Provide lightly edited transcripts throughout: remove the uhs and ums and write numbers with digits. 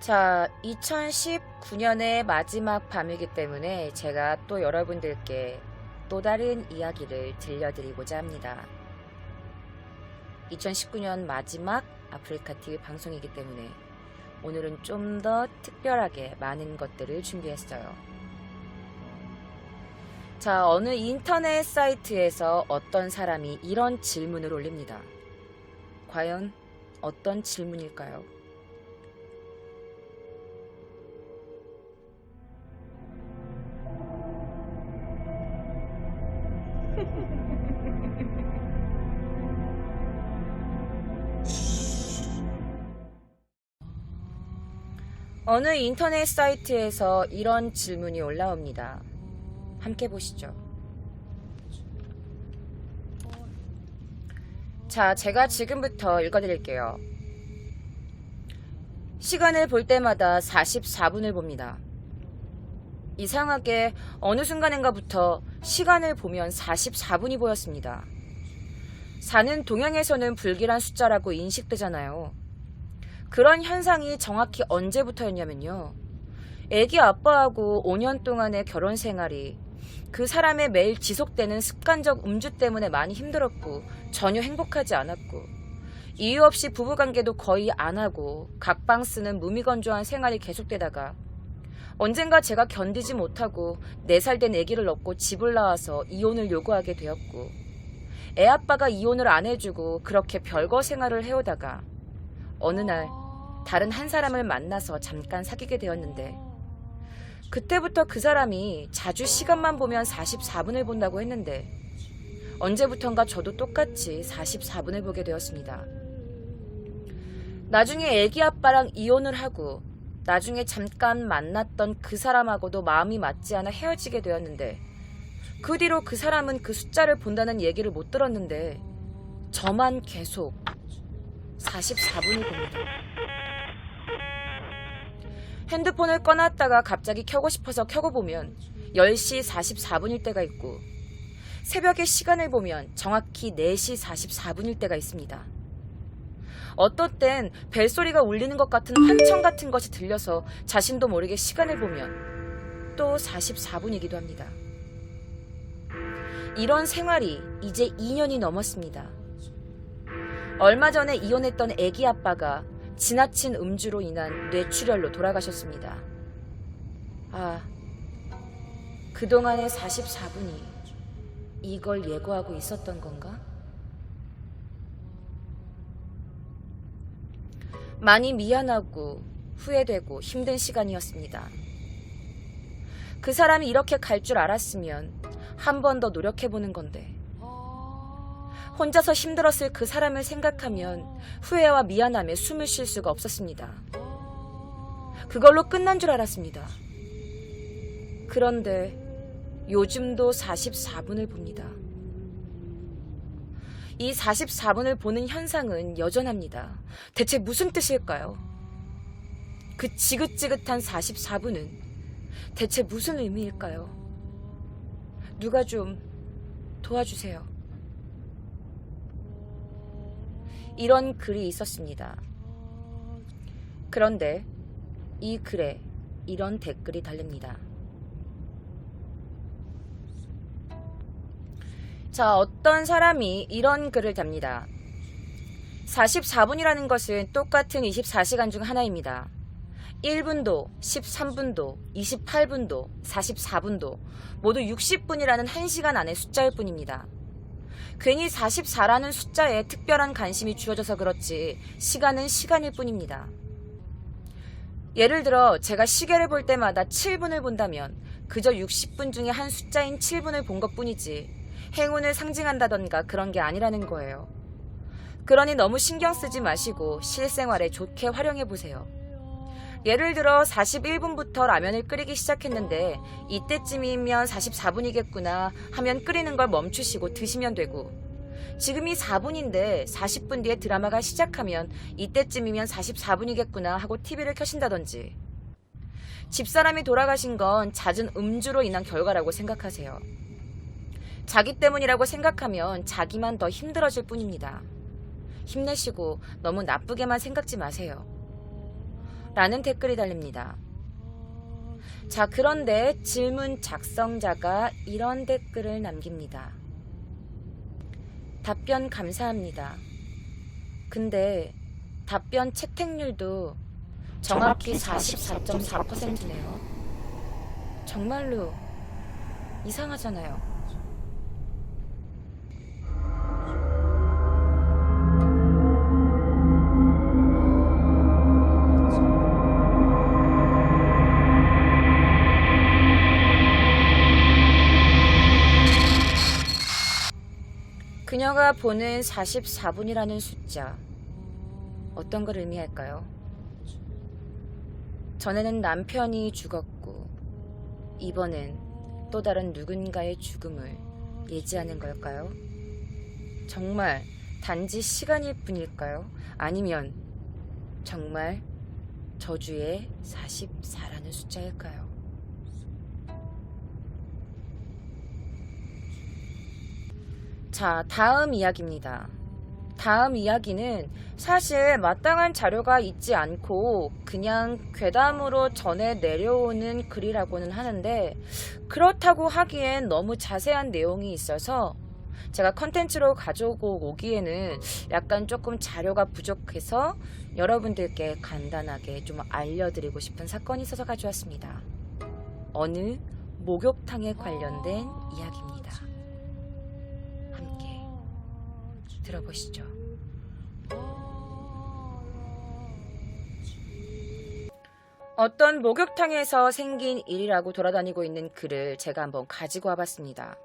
자, 2019년의 마지막 밤이기 때문에 제가 또 여러분들께 또 다른 이야기를 들려드리고자 합니다. 2019년 마지막 아프리카TV 방송이기 때문에 오늘은 좀 더 특별하게 많은 것들을 준비했어요. 자, 어느 인터넷 사이트에서 어떤 사람이 이런 질문을 올립니다. 과연 어떤 질문일까요? 어느 인터넷 사이트에서 이런 질문이 올라옵니다. 함께 보시죠. 자, 제가 지금부터 읽어드릴게요. 시간을 볼 때마다 44분을 봅니다. 이상하게 어느 순간인가부터 시간을 보면 44분이 보였습니다. 4는 동양에서는 불길한 숫자라고 인식되잖아요. 그런 현상이 정확히 언제부터였냐면요. 애기 아빠하고 5년 동안의 결혼 생활이 그 사람의 매일 지속되는 습관적 음주 때문에 많이 힘들었고 전혀 행복하지 않았고 이유 없이 부부관계도 거의 안 하고 각방 쓰는 무미건조한 생활이 계속되다가 언젠가 제가 견디지 못하고 4살 된 아기를 얻고 집을 나와서 이혼을 요구하게 되었고 애 아빠가 이혼을 안 해주고 그렇게 별거 생활을 해오다가 어느 날 다른 한 사람을 만나서 잠깐 사귀게 되었는데 그때부터 그 사람이 자주 시간만 보면 44분을 본다고 했는데 언제부턴가 저도 똑같이 44분을 보게 되었습니다. 나중에 애기 아빠랑 이혼을 하고 나중에 잠깐 만났던 그 사람하고도 마음이 맞지 않아 헤어지게 되었는데 그 뒤로 그 사람은 그 숫자를 본다는 얘기를 못 들었는데 저만 계속 44분을 봅니다. 핸드폰을 꺼놨다가 갑자기 켜고 싶어서 켜고 보면 10시 44분일 때가 있고 새벽에 시간을 보면 정확히 4시 44분일 때가 있습니다. 어떤 땐 벨소리가 울리는 것 같은 환청 같은 것이 들려서 자신도 모르게 시간을 보면 또 44분이기도 합니다. 이런 생활이 이제 2년이 넘었습니다. 얼마 전에 이혼했던 애기 아빠가 지나친 음주로 인한 뇌출혈로 돌아가셨습니다. 아, 그동안의 44분이 이걸 예고하고 있었던 건가? 많이 미안하고 후회되고 힘든 시간이었습니다. 그 사람이 이렇게 갈 줄 알았으면 한 번 더 노력해보는 건데 혼자서 힘들었을 그 사람을 생각하면 후회와 미안함에 숨을 쉴 수가 없었습니다. 그걸로 끝난 줄 알았습니다. 그런데 요즘도 44분을 봅니다. 이 44분을 보는 현상은 여전합니다. 대체 무슨 뜻일까요? 그 지긋지긋한 44분은 대체 무슨 의미일까요? 누가 좀 도와주세요. 이런 글이 있었습니다. 그런데 이 글에 이런 댓글이 달립니다. 자, 어떤 사람이 이런 글을 답니다. 44분이라는 것은 똑같은 24시간 중 하나입니다. 1분도, 13분도, 28분도, 44분도 모두 60분이라는 1시간 안의 숫자일 뿐입니다. 괜히 44라는 숫자에 특별한 관심이 주어져서 그렇지 시간은 시간일 뿐입니다. 예를 들어 제가 시계를 볼 때마다 7분을 본다면 그저 60분 중에 한 숫자인 7분을 본 것뿐이지 행운을 상징한다던가 그런 게 아니라는 거예요. 그러니 너무 신경 쓰지 마시고 실생활에 좋게 활용해 보세요. 예를 들어 41분부터 라면을 끓이기 시작했는데 이때쯤이면 44분이겠구나 하면 끓이는 걸 멈추시고 드시면 되고 지금이 4분인데 40분 뒤에 드라마가 시작하면 이때쯤이면 44분이겠구나 하고 TV를 켜신다든지 집사람이 돌아가신 건 잦은 음주로 인한 결과라고 생각하세요. 자기 때문이라고 생각하면 자기만 더 힘들어질 뿐입니다. 힘내시고 너무 나쁘게만 생각지 마세요. 라는 댓글이 달립니다. 자, 그런데 질문 작성자가 이런 댓글을 남깁니다. 답변 감사합니다. 근데 답변 채택률도 정확히 44.4%네요. 정말로 이상하잖아요. 그녀가 보는 44분이라는 숫자, 어떤 걸 의미할까요? 전에는 남편이 죽었고 이번엔 또 다른 누군가의 죽음을 예지하는 걸까요? 정말 단지 시간일 뿐일까요? 아니면 정말 저주의 44라는 숫자일까요? 자, 다음 이야기입니다. 다음 이야기는 사실 마땅한 자료가 있지 않고 그냥 괴담으로 전해 내려오는 글이라고는 하는데, 그렇다고 하기엔 너무 자세한 내용이 있어서 제가 컨텐츠로 가지고 오기에는 약간 조금 자료가 부족해서 여러분들께 간단하게 좀 알려드리고 싶은 사건이 있어서 가져왔습니다. 어느 목욕탕에 관련된 이야기입니다. 함께 들어보시죠. 어떤 목욕탕에서 생긴 일이라고 돌아다니고 있는 글을 제가 한번 가지고 와봤습니다.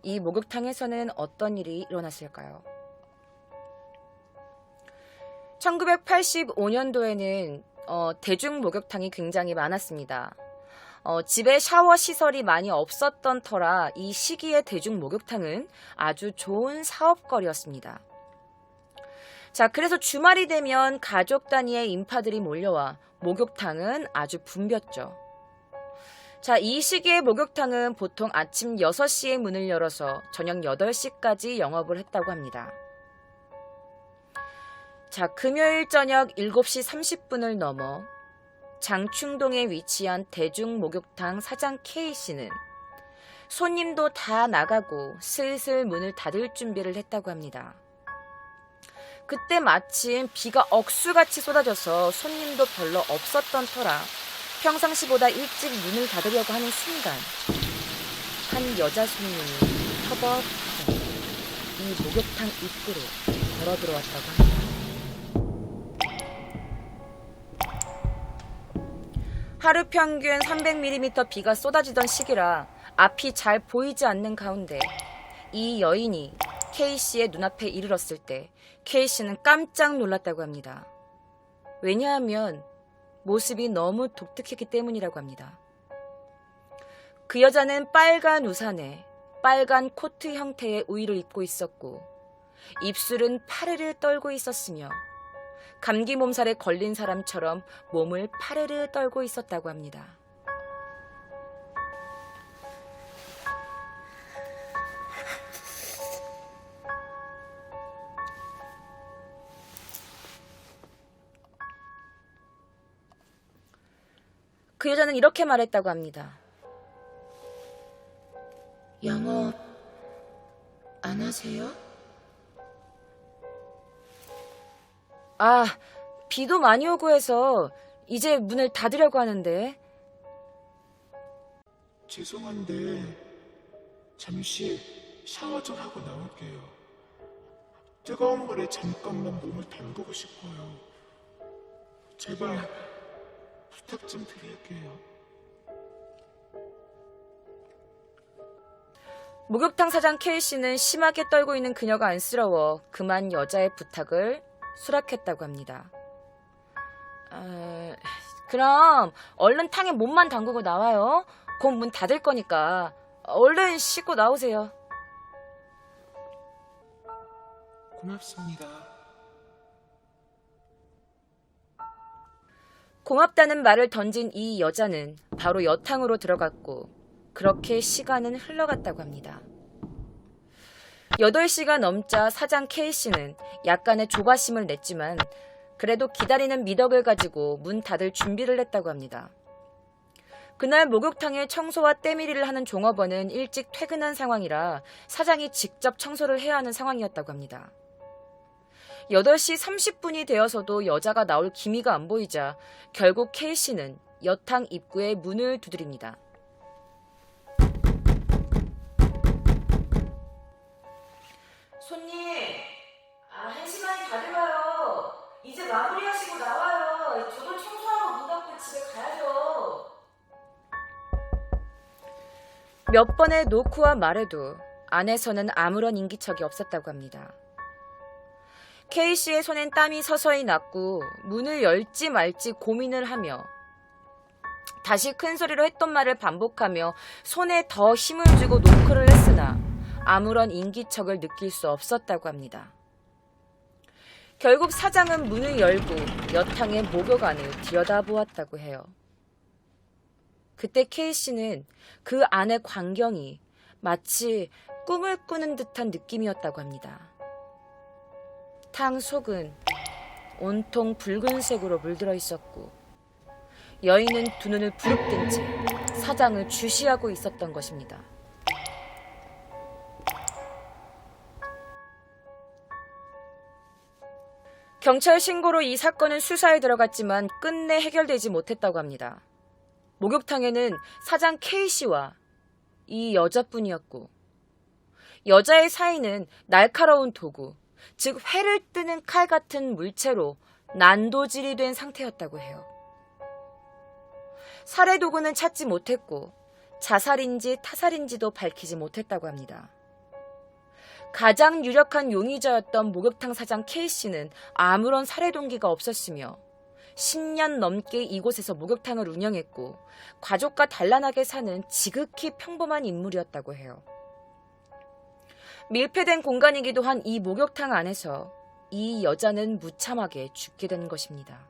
이 목욕탕에서는 어떤 일이 일어났을까요? 1985년도에는 대중 목욕탕이 굉장히 많았습니다. 집에 샤워 시설이 많이 없었던 터라 이 시기의 대중 목욕탕은 아주 좋은 사업거리였습니다. 자, 그래서 주말이 되면 가족 단위의 인파들이 몰려와 목욕탕은 아주 붐볐죠. 자, 이 시기의 목욕탕은 보통 아침 6시에 문을 열어서 저녁 8시까지 영업을 했다고 합니다. 자, 금요일 저녁 7시 30분을 넘어 장충동에 위치한 대중목욕탕 사장 K씨는 손님도 다 나가고 슬슬 문을 닫을 준비를 했다고 합니다. 그때 마침 비가 억수같이 쏟아져서 손님도 별로 없었던 터라 평상시보다 일찍 문을 닫으려고 하는 순간 한 여자 손님이 터벅터벅 이 목욕탕 입구로 걸어 들어왔다고 합니다. 하루 평균 300mm 비가 쏟아지던 시기라 앞이 잘 보이지 않는 가운데 이 여인이 K씨의 눈앞에 이르렀을 때 K씨는 깜짝 놀랐다고 합니다. 왜냐하면 모습이 너무 독특했기 때문이라고 합니다. 그 여자는 빨간 우산에 빨간 코트 형태의 우의를 입고 있었고 입술은 파르르 떨고 있었으며 감기 몸살에 걸린 사람처럼 몸을 파르르 떨고 있었다고 합니다. 그 여자는 이렇게 말했다고 합니다. 영업 안 하세요? 아, 비도 많이 오고 해서 이제 문을 닫으려고 하는데. 죄송한데 잠시 샤워 좀 하고 나올게요. 뜨거운 물에 잠깐만 몸을 담그고 싶어요. 제발 부탁 좀 드릴게요. 목욕탕 사장 K씨는 심하게 떨고 있는 그녀가 안쓰러워 그만 여자의 부탁을 수락했다고 합니다. 그럼 얼른 탕에 몸만 담그고 나와요. 곧 문 닫을 거니까 얼른 씻고 나오세요. 고맙습니다. 고맙다는 말을 던진 이 여자는 바로 여탕으로 들어갔고 그렇게 시간은 흘러갔다고 합니다. 8시가 넘자 사장 K씨는 약간의 조바심을 냈지만 그래도 기다리는 미덕을 가지고 문 닫을 준비를 했다고 합니다. 그날 목욕탕에 청소와 때밀이를 하는 종업원은 일찍 퇴근한 상황이라 사장이 직접 청소를 해야 하는 상황이었다고 합니다. 8시 30분이 되어서도 여자가 나올 기미가 안 보이자 결국 K씨는 여탕 입구에 문을 두드립니다. 손님, 1시간이 다 돼가요. 이제 마무리하시고 나와요. 저도 청소하고 문 닫고 집에 가야죠. 몇 번의 노크와 말에도 안에서는 아무런 인기척이 없었다고 합니다. K씨의 손엔 땀이 서서히 났고 문을 열지 말지 고민을 하며 다시 큰 소리로 했던 말을 반복하며 손에 더 힘을 주고 노크를 했으나 아무런 인기척을 느낄 수 없었다고 합니다. 결국 사장은 문을 열고 여탕의 목욕안을 들여다보았다고 해요. 그때 K씨는 그 안의 광경이 마치 꿈을 꾸는 듯한 느낌이었다고 합니다. 탕 속은 온통 붉은색으로 물들어 있었고 여인은 두 눈을 부릅뜬 채 사장을 주시하고 있었던 것입니다. 경찰 신고로 이 사건은 수사에 들어갔지만 끝내 해결되지 못했다고 합니다. 목욕탕에는 사장 K씨와 이 여자뿐이었고 여자의 사이는 날카로운 도구, 즉 회를 뜨는 칼 같은 물체로 난도질이 된 상태였다고 해요. 살해 도구는 찾지 못했고 자살인지 타살인지도 밝히지 못했다고 합니다. 가장 유력한 용의자였던 목욕탕 사장 K씨는 아무런 살해 동기가 없었으며 10년 넘게 이곳에서 목욕탕을 운영했고 가족과 단란하게 사는 지극히 평범한 인물이었다고 해요. 밀폐된 공간이기도 한 이 목욕탕 안에서 이 여자는 무참하게 죽게 된 것입니다.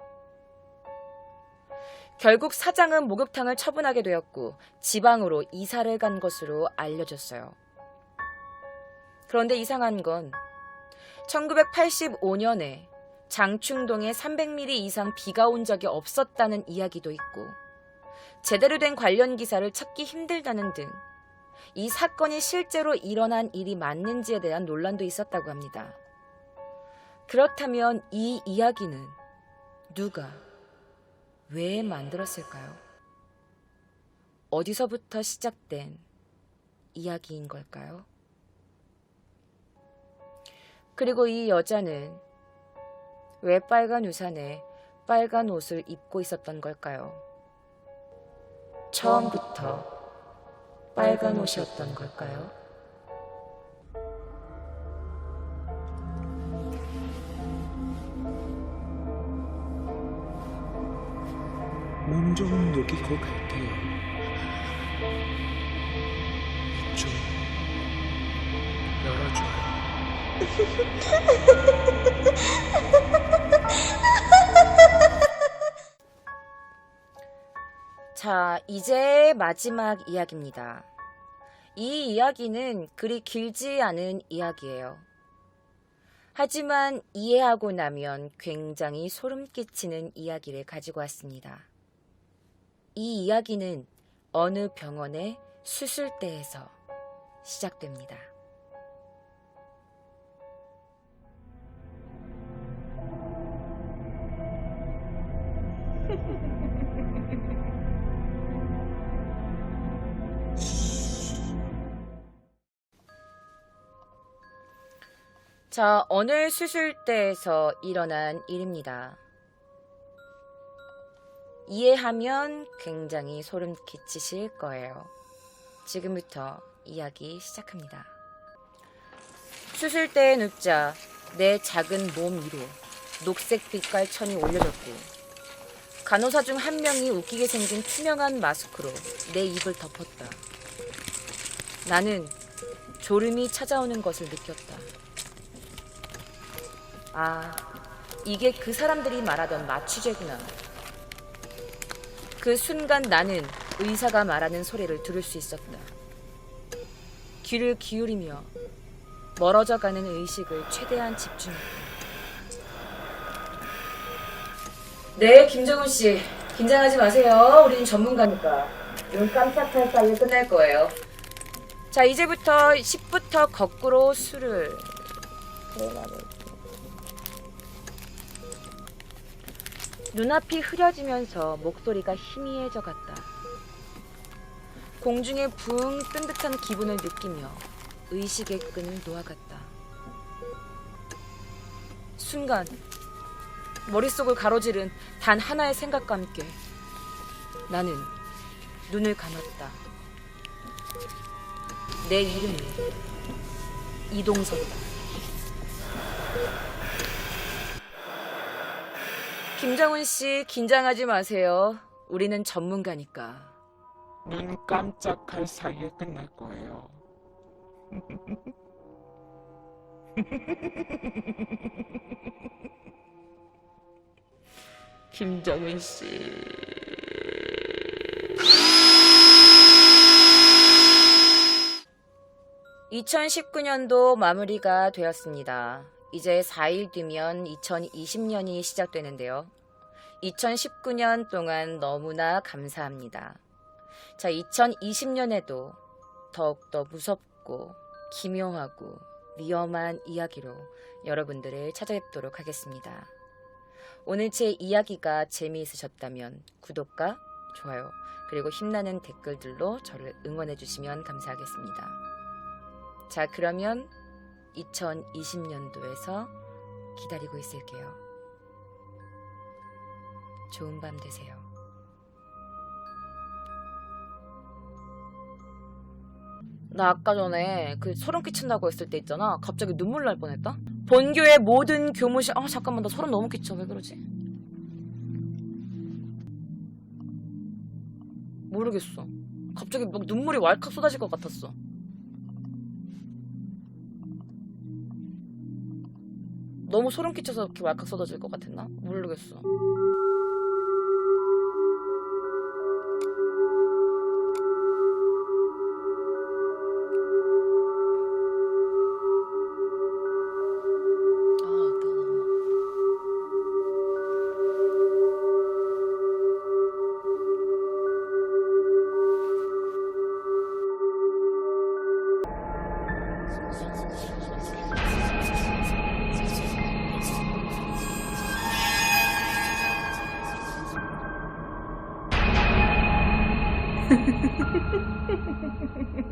결국 사장은 목욕탕을 처분하게 되었고 지방으로 이사를 간 것으로 알려졌어요. 그런데 이상한 건 1985년에 장충동에 300mm 이상 비가 온 적이 없었다는 이야기도 있고 제대로 된 관련 기사를 찾기 힘들다는 등 이 사건이 실제로 일어난 일이 맞는지에 대한 논란도 있었다고 합니다. 그렇다면 이 이야기는 누가 왜 만들었을까요? 어디서부터 시작된 이야기인 걸까요? 그리고 이 여자는 왜 빨간 우산에 빨간 옷을 입고 있었던 걸까요? 처음부터 빨간 옷이었던 걸까요? 몸 좀 녹이고 갈게요. 좀 열어줘요. 자, 이제 마지막 이야기입니다. 이 이야기는 그리 길지 않은 이야기예요. 하지만 이해하고 나면 굉장히 소름 끼치는 이야기를 가지고 왔습니다. 이 이야기는 어느 병원의 수술대에서 시작됩니다. 자, 어느 수술대에서 일어난 일입니다. 이해하면 굉장히 소름 끼치실 거예요. 지금부터 이야기 시작합니다. 수술대에 눕자 내 작은 몸 위로 녹색 빛깔 천이 올려졌고 간호사 중 한 명이 웃기게 생긴 투명한 마스크로 내 입을 덮었다. 나는 졸음이 찾아오는 것을 느꼈다. 아, 이게 그 사람들이 말하던 마취제구나. 그 순간 나는 의사가 말하는 소리를 들을 수 있었다. 귀를 기울이며 멀어져가는 의식을 최대한 집중했다. 네, 김정은 씨. 긴장하지 마세요. 우린 전문가니까. 눈 깜짝할 사이에 끝날 거예요. 자, 이제부터 10부터 거꾸로 수를 눈앞이 흐려지면서 목소리가 희미해져 갔다. 공중에 붕 뜬 듯한 기분을 느끼며 의식의 끈을 놓아갔다. 순간 머릿속을 가로지른 단 하나의 생각과 함께 나는 눈을 감았다. 내 이름은 이동석이다. 김정은 씨, 긴장하지 마세요. 우리는 전문가니까. 눈 깜짝할 사이에 끝날 거예요. 김정은 씨. 2019년도 마무리가 되었습니다. 이제 4일 뒤면 2020년이 시작되는데요. 2019년 동안 너무나 감사합니다. 자, 2020년에도 더욱더 무섭고 기묘하고 위험한 이야기로 여러분들을 찾아뵙도록 하겠습니다. 오늘 제 이야기가 재미있으셨다면 구독과 좋아요 그리고 힘나는 댓글들로 저를 응원해 주시면 감사하겠습니다. 자, 그러면 2020년도에서 기다리고 있을게요. 좋은 밤 되세요. 나 아까 전에 그 소름 끼친다고 했을 때 있잖아. 갑자기 눈물 날 뻔했다. 본교의 모든 교무실 잠깐만, 나 소름 너무 끼쳐. 왜 그러지? 모르겠어. 갑자기 막 눈물이 왈칵 쏟아질 것 같았어. 너무 소름 끼쳐서 이렇게 왈칵 쏟아질 것 같았나? 모르겠어.